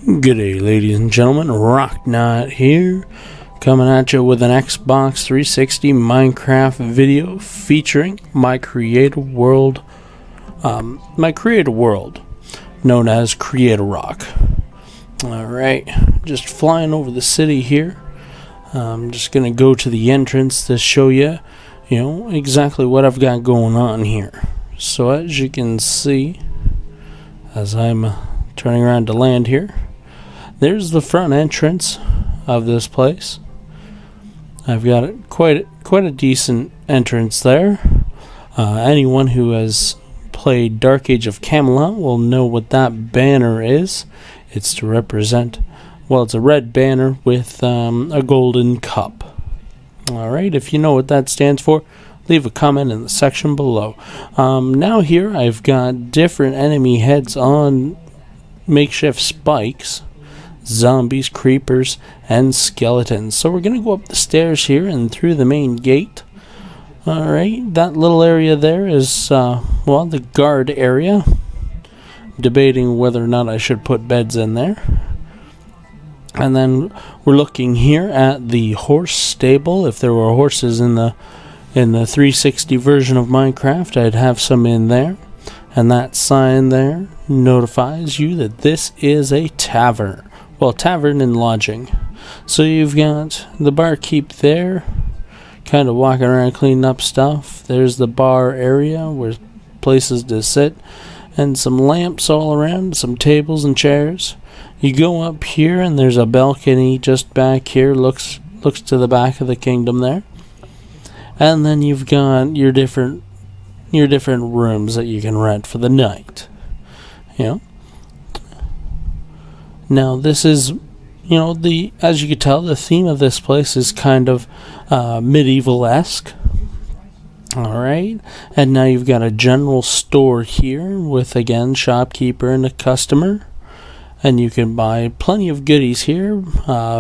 G'day, ladies and gentlemen, Roknot here, coming at you with an Xbox 360 Minecraft video featuring my creative world, known as Create-a-Rok. Alright, just flying over the city here. I'm just gonna go to the entrance to show you, exactly what I've got going on here. So as you can see, as I'm turning around to land here, there's the front entrance of this place. I've got quite a decent entrance there. Anyone who has played Dark Age of Camelot will know what that banner is. It's to represent, it's a red banner with a golden cup. Alright, if you know what that stands for, leave a comment in the section below. Now here I've got different enemy heads on makeshift spikes. Zombies, creepers, and skeletons. So we're going to go up the stairs here and through the main gate. Alright, that little area there is, the guard area. Debating whether or not I should put beds in there. And then we're looking here at the horse stable. If there were horses in the 360 version of Minecraft, I'd have some in there. And that sign there notifies you that this is a tavern. Tavern and lodging. So you've got the barkeep there, kind of walking around cleaning up stuff. There's the bar area where places to sit, and some lamps all around, some tables and chairs. You go up here and there's a balcony just back here, looks to the back of the kingdom there. And then you've got your different rooms that you can rent for the night. Now this is, as you can tell, the theme of this place is kind of medieval-esque. Alright, and now you've got a general store here with, again, shopkeeper and a customer. And you can buy plenty of goodies here,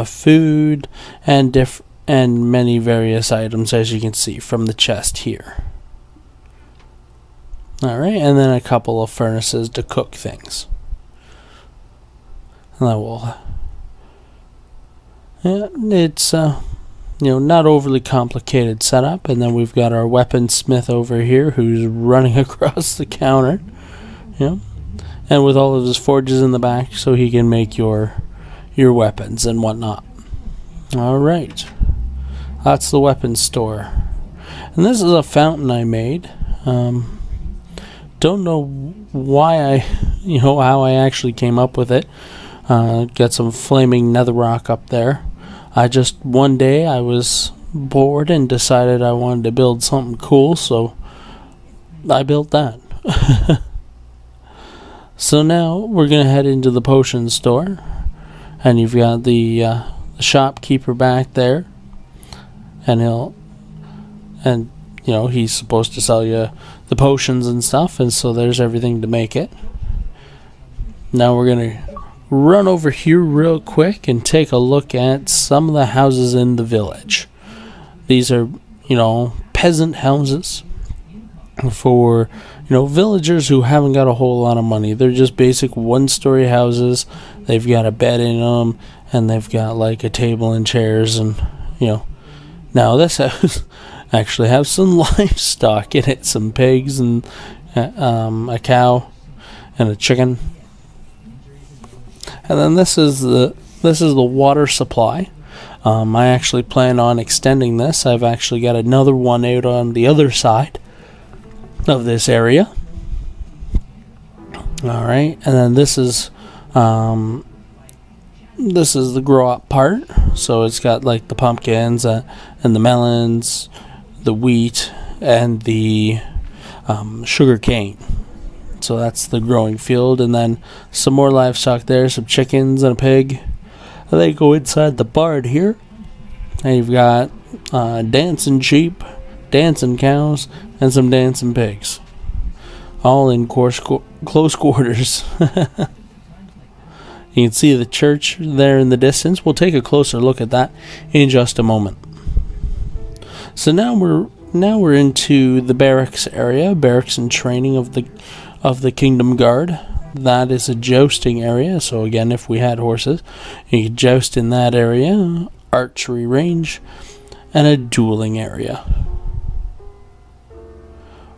food, and many various items, as you can see from the chest here. Alright, and then a couple of furnaces to cook things. It's not overly complicated setup. And then we've got our weaponsmith over here who's running across the counter, and with all of his forges in the back so he can make your weapons and whatnot. Alright, that's the weapons store. And this is a fountain I made. Don't know why how I actually came up with it. Got some flaming netherrock up there. One day I was bored and decided I wanted to build something cool, so I built that. So now we're going to head into the potion store, and you've got the shopkeeper back there, and he's supposed to sell you the potions and stuff, and so there's everything to make it. Now we're going to run over here real quick and take a look at some of the houses in the village. These are, peasant houses for, villagers who haven't got a whole lot of money. They're just basic one-story houses. They've got a bed in them, and they've got like a table and chairs, and Now this house actually has some livestock in it, some pigs and a cow and a chicken. And then this is the water supply. I actually plan on extending this. I've actually got another one out on the other side of this area. Alright, and then this is the grow up part. So it's got like the pumpkins and the melons, the wheat, and the sugar cane. So that's the growing field, and then some more livestock there, some chickens and a pig. And they go inside the barn here, and you've got dancing sheep, dancing cows, and some dancing pigs, all in close quarters. You can see the church there in the distance. We'll take a closer look at that in just a moment. So now we're into the barracks area, barracks and training of the Kingdom Guard. that is a jousting area. So again, if we had horses, you could joust in that area. Archery range, and a dueling area.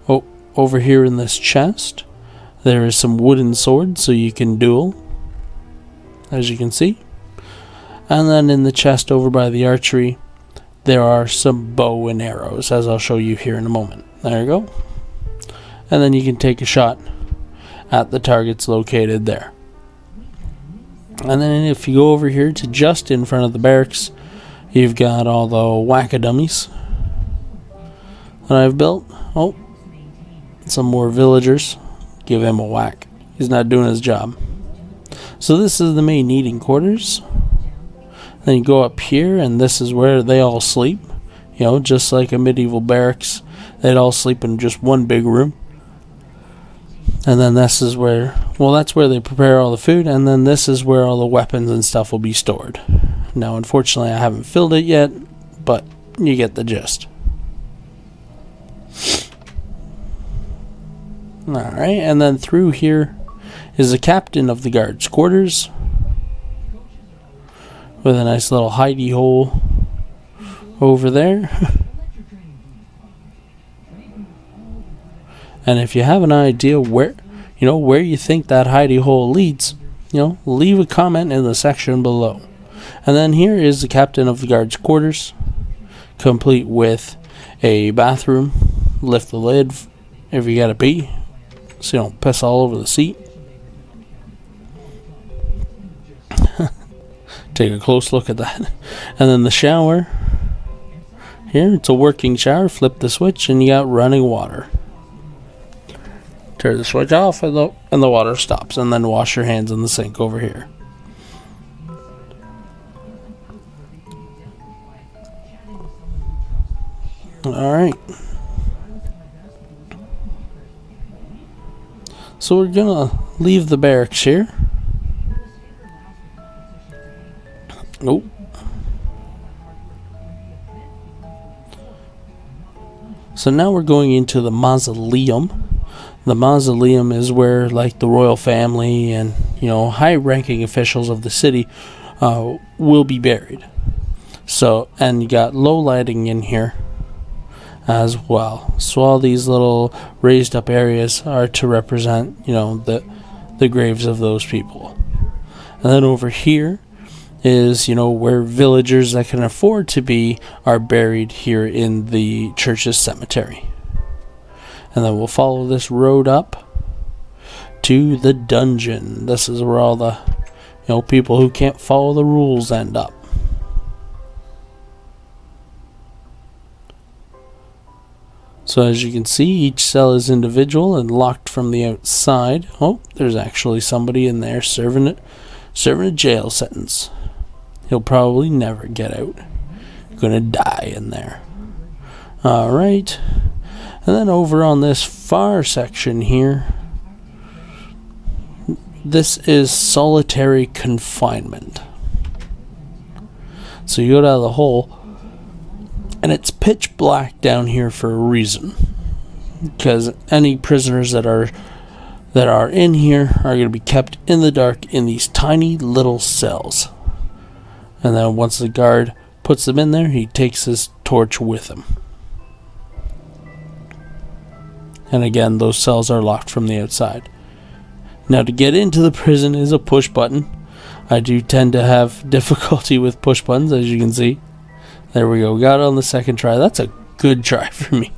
Oh, over here in this chest, there is some wooden swords, so you can duel, as you can see. And then in the chest over by the archery, there are some bow and arrows, as I'll show you here in a moment. There you go. And then you can take a shot at the targets located there. And then if you go over here to just in front of the barracks, you've got all the whack-a-dummies that I've built. Oh, some more villagers. Give him a whack. He's not doing his job. So this is the main eating quarters. Then you go up here, and this is where they all sleep. You know, just like a medieval barracks, they'd all sleep in just one big room. And then this is where, well, that's where they prepare all the food, and then this is where all the weapons and stuff will be stored. Now, unfortunately, I haven't filled it yet, but you get the gist. Alright, and then through here is the captain of the guard's quarters, with a nice little hidey hole over there. And if you have an idea where you think that hidey hole leads, leave a comment in the section below. And then here is the captain of the guard's quarters, complete with a bathroom. Lift the lid if you gotta pee, so you don't piss all over the seat. Take a close look at that. And then the shower. Here, it's a working shower. Flip the switch and you got running water. Turn the switch off and the water stops. And then wash your hands in the sink over here. Alright. So we're gonna leave the barracks here. Nope. So now we're going into the mausoleum. The mausoleum is where, like, the royal family and, high-ranking officials of the city will be buried. So, and you got low lighting in here as well. So all these little raised up areas are to represent, the graves of those people. And then over here is, where villagers that can afford to be are buried here in the church's cemetery. And then we'll follow this road up to the dungeon. This is where all the, people who can't follow the rules end up. So as you can see, each cell is individual and locked from the outside. Oh, there's actually somebody in there serving a jail sentence. He'll probably never get out. Gonna die in there. Alright. And then over on this far section here, this is solitary confinement. So you go down the hole, and it's pitch black down here for a reason. Because any prisoners that are in here are going to be kept in the dark in these tiny little cells. And then once the guard puts them in there, he takes his torch with him. And again, those cells are locked from the outside. Now, to get into the prison is a push button. I do tend to have difficulty with push buttons, as you can see. There we go. We got it on the second try. That's a good try for me.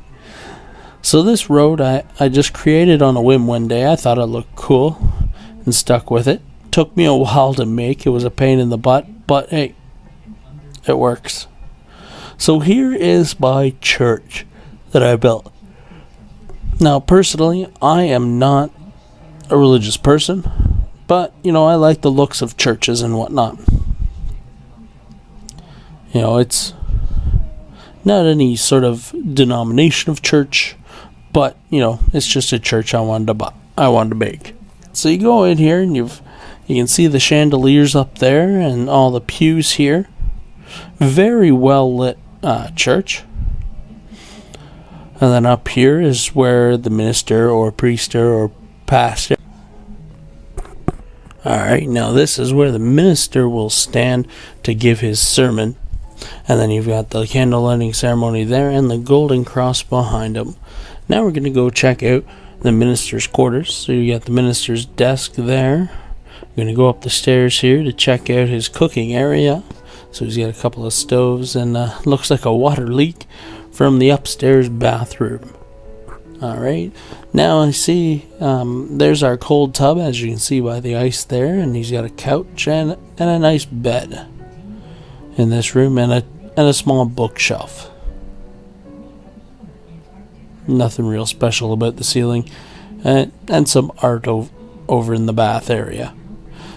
So this road I just created on a whim one day. I thought it looked cool and stuck with it. Took me a while to make. It was a pain in the butt, but hey, it works. So here is my church that I built. Now, personally, I am not a religious person, but, I like the looks of churches and whatnot. It's not any sort of denomination of church, but, it's just a church I wanted to make. So you go in here and you can see the chandeliers up there and all the pews here. Very well lit church. And then up here is where the minister or priester or pastor Alright, now this is where the minister will stand to give his sermon. And then you've got the candle lighting ceremony there and the golden cross behind him. Now we're going to go check out the minister's quarters. So you got the minister's desk there. We're going to go up the stairs here to check out his cooking area. So he's got a couple of stoves and looks like a water leak from the upstairs bathroom. Alright, now I see there's our cold tub, as you can see by the ice there, and he's got a couch and a nice bed in this room, and a small bookshelf. Nothing real special about the ceiling, and some art over in the bath area.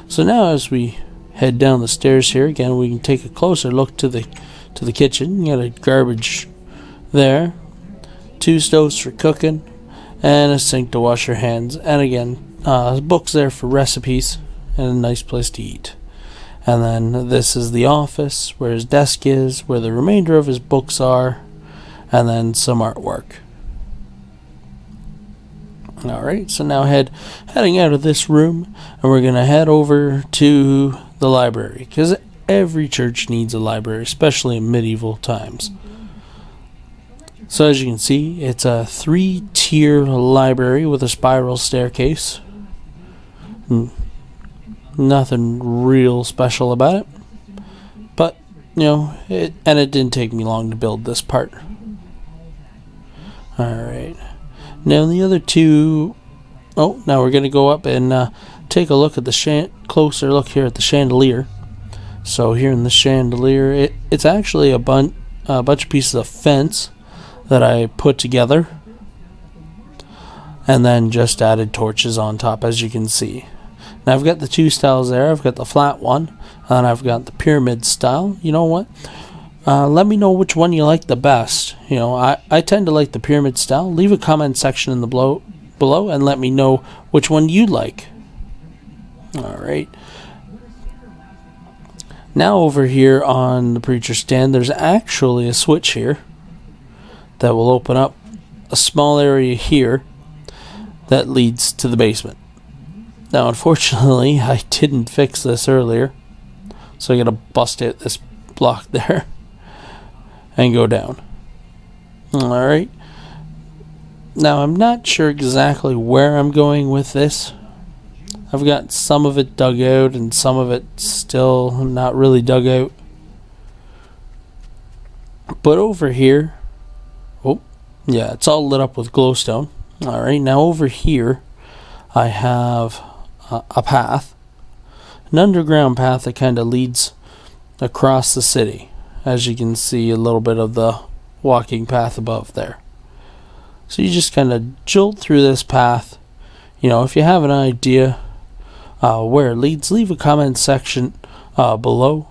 So now as we head down the stairs here, again we can take a closer look to the kitchen. You got a garbage there, 2 stoves for cooking, and a sink to wash your hands, and again books there for recipes and a nice place to eat. And then this is the office where his desk is, where the remainder of his books are, and then some artwork. Alright, so now heading out of this room, and we're going to head over to the library, because every church needs a library, especially in medieval times. So as you can see, it's a 3-tier library with a spiral staircase. Nothing real special about it, but it didn't take me long to build this part. Alright, now the other two, now we're going to go up and take a look at the closer look here at the chandelier. So here in the chandelier, it's actually a bunch of pieces of fence that I put together and then just added torches on top, as you can see. Now I've got the 2 styles there. I've got the flat one and I've got the pyramid style. You know what? Let me know which one you like the best. I tend to like the pyramid style. Leave a comment section in the below and let me know which one you like. Alright. Now over here on the preacher stand, there's actually a switch here that will open up a small area here that leads to the basement. Now unfortunately I didn't fix this earlier, so I gotta bust out this block there and go down. Alright, now I'm not sure exactly where I'm going with this. I've got some of it dug out and some of it still not really dug out, but over here, yeah, it's all lit up with glowstone. Alright, now over here I have a path, an underground path that kind of leads across the city. As you can see, a little bit of the walking path above there. So you just kind of jolt through this path. If you have an idea where it leads, leave a comment section below.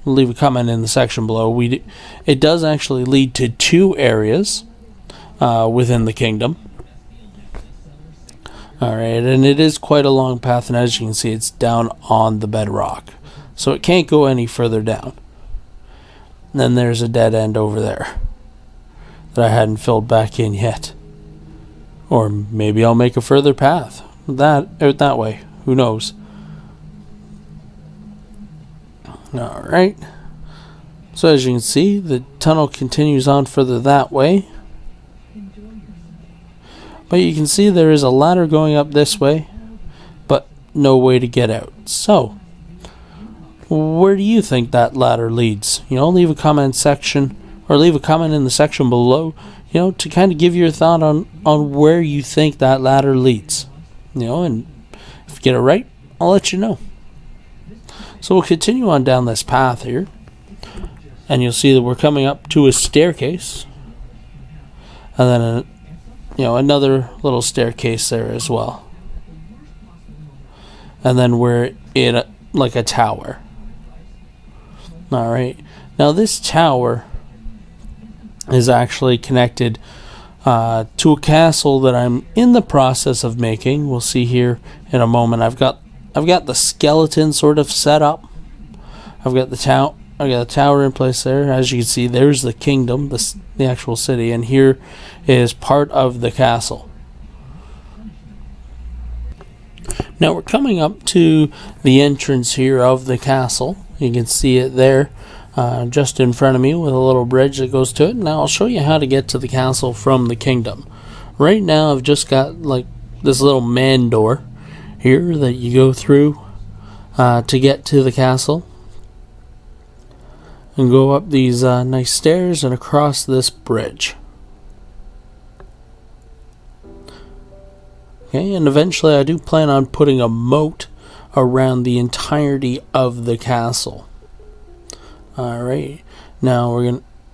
Leave a comment in the section below. It does actually lead to 2 areas within the kingdom. Alright, and it is quite a long path, and as you can see, it's down on the bedrock, so it can't go any further down. And then there's a dead end over there that I hadn't filled back in yet. Or maybe I'll make a further path out that way, who knows. Alright, so as you can see, the tunnel continues on further that way. But you can see there is a ladder going up this way, but no way to get out. So, where do you think that ladder leads? Leave a comment section, or leave a comment in the section below, to kind of give your thought on where you think that ladder leads. And if you get it right, I'll let you know. So we'll continue on down this path here, and you'll see that we're coming up to a staircase, and then another little staircase there as well. And then we're in like a tower. Alright, now this tower is actually connected to a castle that I'm in the process of making. We'll see here in a moment. I've got the skeleton sort of set up. I've got the tower in place there. As you can see, there's the kingdom, the actual city, and here is part of the castle. Now we're coming up to the entrance here of the castle. You can see it there just in front of me with a little bridge that goes to it. Now I'll show you how to get to the castle from the kingdom. Right now I've just got like this little man door here that you go through to get to the castle. And go up these nice stairs and across this bridge. Okay, and eventually I do plan on putting a moat around the entirety of the castle. Alright, now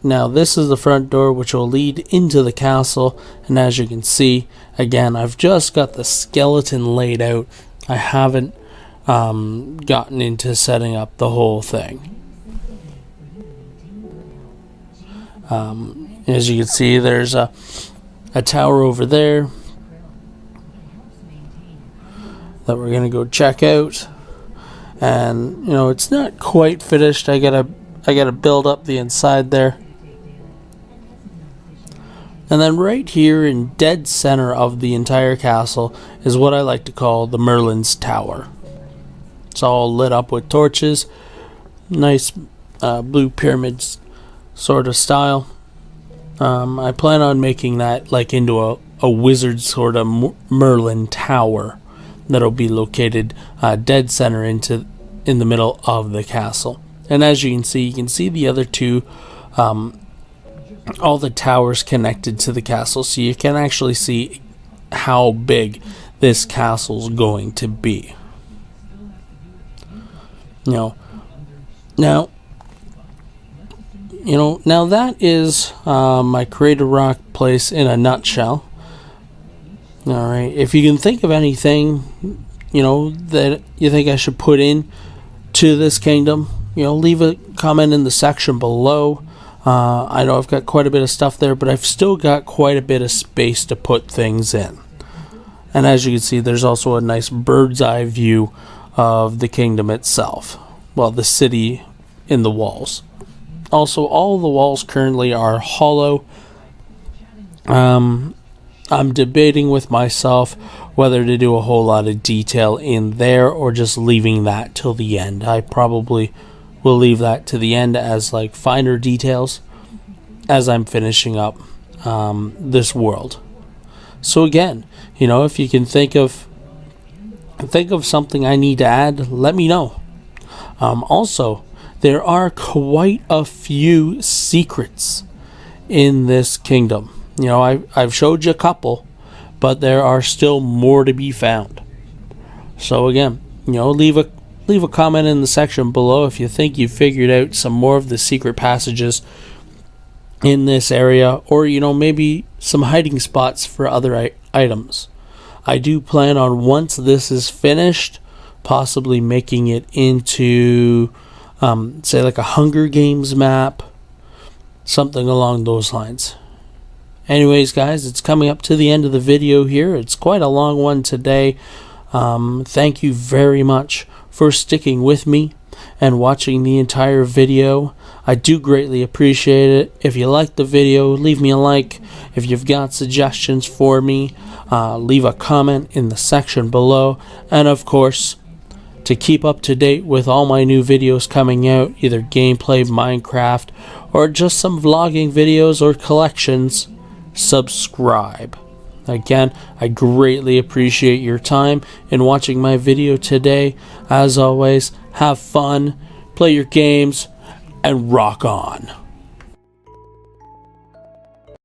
this is the front door which will lead into the castle, and as you can see, again, I've just got the skeleton laid out. I haven't gotten into setting up the whole thing. As you can see, there's a tower over there that we're gonna go check out, and you know, it's not quite finished. I gotta build up the inside there, and then right here in dead center of the entire castle is what I like to call the Merlin's Tower. It's all lit up with torches, nice blue pyramids sort of style. I plan on making that like into a wizard sort of Merlin Tower that'll be located dead center in the middle of the castle. And as you can see the other two, all the towers connected to the castle, so you can actually see how big this castle's going to be. Now that is my Create-a-Rok place in a nutshell. Alright, if you can think of anything, you know, that you think I should put in to this kingdom, you know, leave a comment in the section below. I know I've got quite a bit of stuff there, but I've still got quite a bit of space to put things in. And as you can see, there's also a nice bird's eye view of the kingdom itself. Well, the city in the walls. Also, all the walls currently are hollow. I'm debating with myself whether to do a whole lot of detail in there or just leaving that till the end. I probably will leave that to the end as like finer details as I'm finishing up this world. So again, you know, if you can think of something I need to add, let me know. Also, there are quite a few secrets in this kingdom. You know, I've showed you a couple, but there are still more to be found. So again, you know, leave a comment in the section below if you think you figured out some more of the secret passages in this area, or you know, maybe some hiding spots for other items. I do plan on, once this is finished, possibly making it into say like a Hunger Games map, something along those lines. Anyways, guys, it's coming up to the end of the video here. It's quite a long one today. Thank you very much for sticking with me and watching the entire video. I do greatly appreciate it. If you liked the video, leave me a like. If you've got suggestions for me, leave a comment in the section below. And of course, to keep up to date with all my new videos coming out, either gameplay, Minecraft, or just some vlogging videos or collections, subscribe. Again, I greatly appreciate your time in watching my video today. As always, have fun, play your games, and rock on.